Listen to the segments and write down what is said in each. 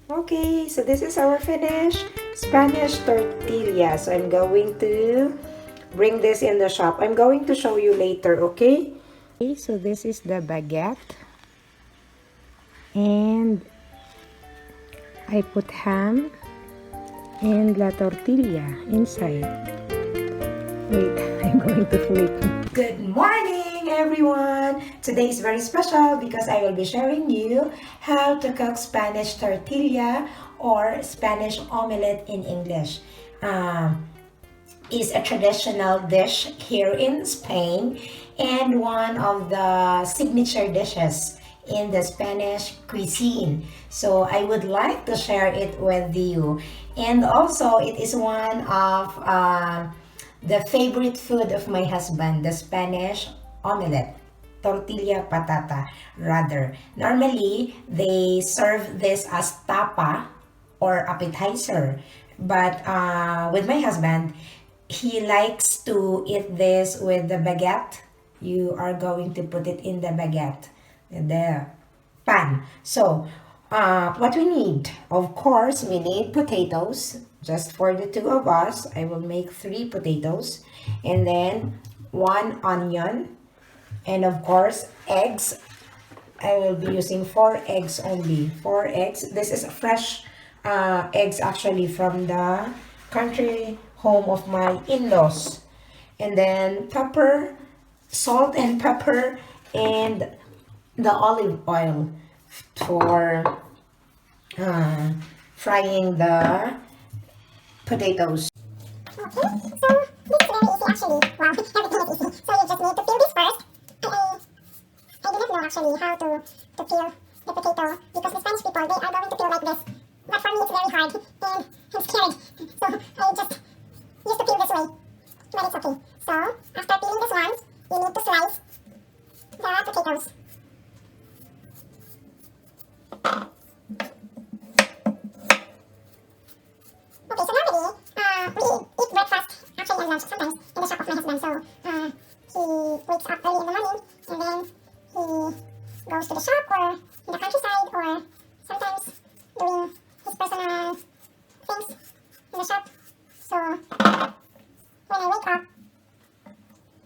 Okay, so this is our finished Spanish tortilla. So I'm going to bring this in the shop. I'm going to show you later, okay? Okay, so this is the baguette. And I put ham and la tortilla inside. Wait, I'm going to flip. Good morning, everyone! Today is very special because I will be sharing you how to cook Spanish tortilla or Spanish omelette in English. Is a traditional dish here in Spain and one of the signature dishes in the Spanish cuisine. So I would like to share it with you. And also it is one of the favorite food of my husband, the Spanish omelette. Tortilla patata, rather. Normally, they serve this as tapa or appetizer. But with my husband, he likes to eat this with the baguette. You are going to put it in the baguette, the pan. So, what we need, of course, we need potatoes. Just for the two of us, I will make 3 potatoes. And then 1 onion. And of course, eggs. I will be using 4 eggs only. 4 eggs. This is fresh eggs actually from the country home of my in-laws. And then pepper, salt and pepper, and the olive oil for frying the potatoes. Okay, so this is very easy actually. Wow, everything is easy. So you just need to peel this first. I didn't know actually how to peel the potato because the Spanish people, they are going to peel like this. But for me it's very hard and I'm scared. So I just used to peel this way. But it's okay. So after peeling this one, you need to slice the potatoes. Okay, so normally we eat breakfast actually and lunch sometimes in the shop of my husband. So he wakes up early in the morning and then he goes to the shop or in the countryside or sometimes doing his personal things in the shop. So when I wake up,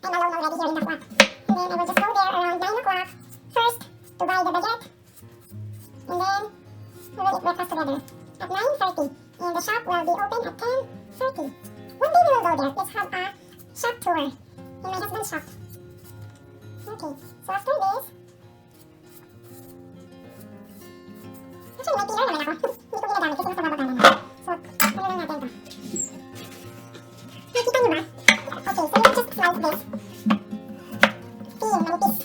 I'm alone already here in the flat. And then I will just go there around 9 o'clock first to buy the baguette. And then we will eat breakfast together at 9:30. And the shop will be open at 10:30. One day we will go there. Let's have a shop tour in my husband's shop. Okay, so after this, actually may peeler naman ako. Hindi ko ginagamit kasi napababa naman. So, ano lang natin ito. Nakita niyo ba? Okay, so you just slice this. Peel, manipis.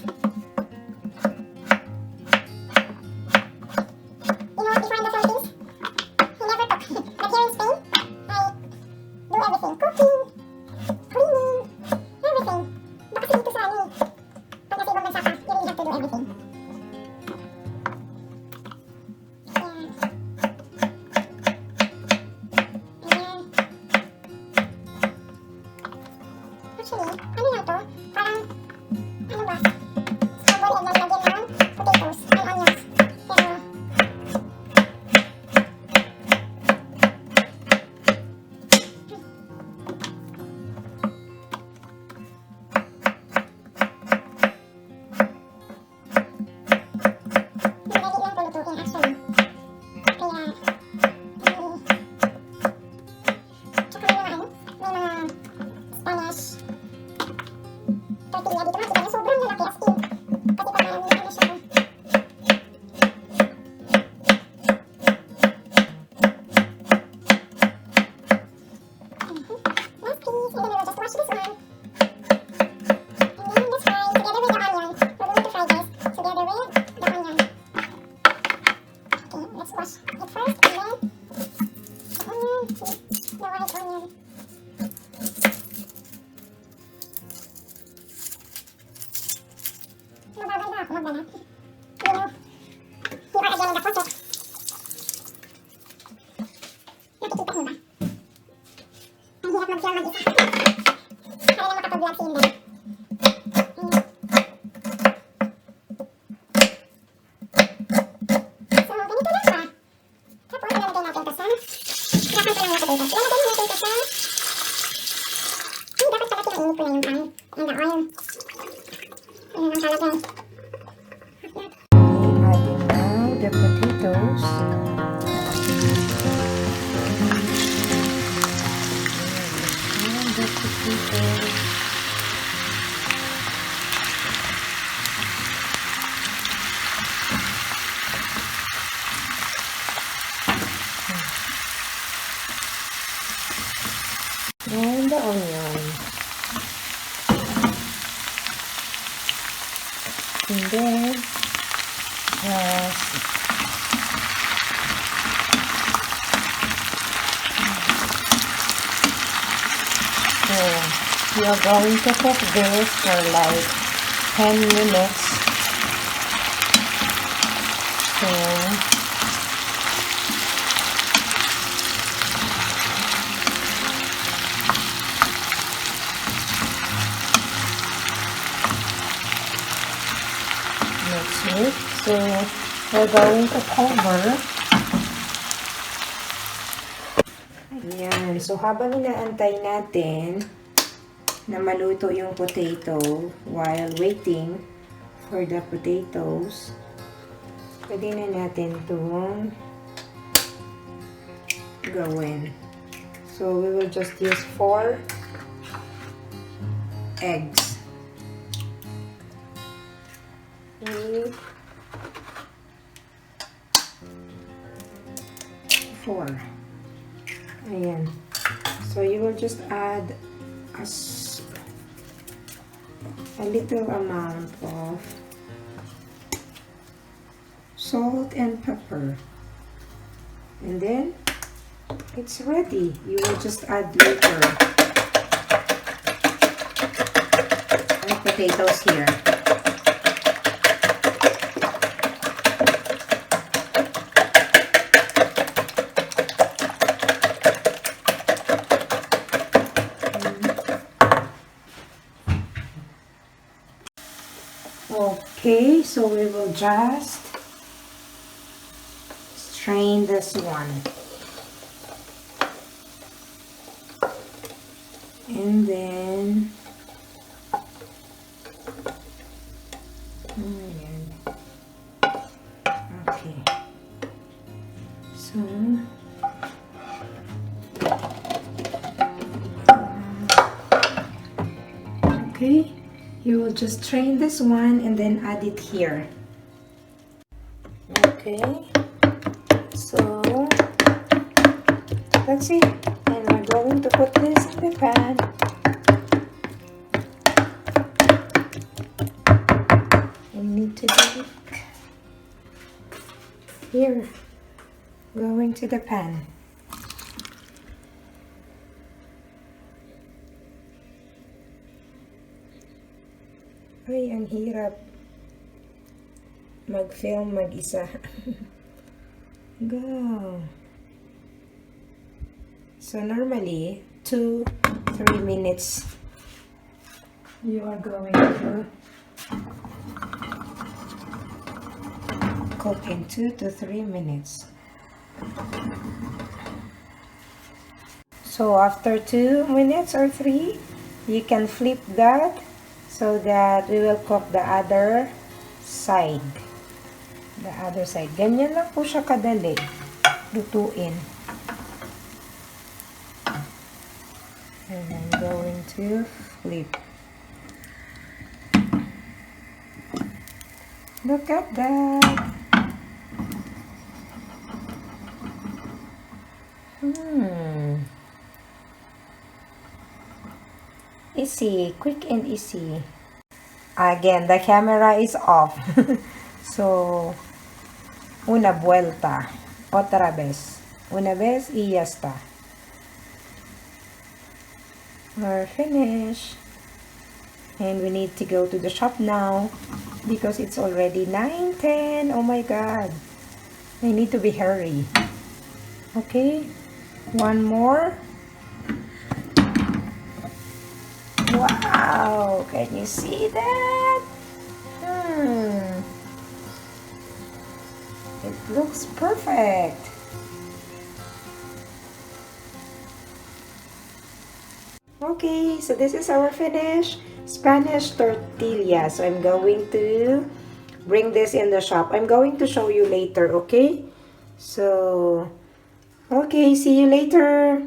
You know, before in the Philippines, he never cook. But here in Spain, I do everything. Cooking, cleaning, everything. Baka kasi dito sa ano eh. Pag nasa ibang bansa ka, you really have to do everything. Actually, ano lang to? Parang, ano ba? Scrambled egg na nilagyan ng potatoes and onions. Pero, madali lang pulutuin actually. Kaya, tsaka may mga ano, may mga Spanish tortilla dito makita niyo sobrang lalaki as in. Kasi parang ano siya. Last piece, and then we will just wash this one. And then just fry together with the onion. We're going to fry this together with the onion. Okay, let's wash it first and then the onion, the white onion. Mabagal na ako magdala. You know, you are again in the process. Nakikita niyo ba? Ang hirap mag-film mag-isa. Para lang makapag-vlog si Inday. So, ganito lang siya. Tapos, potatoes ha. Ilakan ko lang yung potatoes. Ilalagay mo yung potatoes sa... Ay, dapat pala pinainit ko na yung pan. And the oil. Ayun ang kalagay. Adding now the potatoes. And the potatoes. And the onion. And then so you're going to cook this for like 10 minutes. So so we're going to cover. Ayan. So habang inaantay natin na maluto yung potato while waiting for the potatoes, pwede na natin itong gawin. So we will just use 4 eggs. 4. Ayan. So you will just add a little amount of salt and pepper. And then it's ready. You will just add later the potatoes here. Okay, so we will just strain this one. And then okay. So okay. You will just strain this one and then add it here. Okay, so that's it. And we're going to put this in the pan. We need to do it here. Going to the pan. Ay, ang hirap mag-film mag-isa. Go. So normally 2-3 minutes you are going to cook in 2 to 3 minutes. So after 2 minutes or 3, you can flip that so that we will cook the other side. The other side. Ganyan lang po siya kadali lutuin. And I'm going to flip. Look at that. Easy, quick and easy. Again, the camera is off. So, una vuelta. Otra vez. Una vez y ya está. We're finished. And we need to go to the shop now because it's already 9:10. Oh my god. I need to be hurry. Okay. One more. Wow, can you see that? It looks perfect. Okay, so this is our finished Spanish tortilla. So I'm going to bring this in the shop. I'm going to show you later, okay? So, okay, see you later.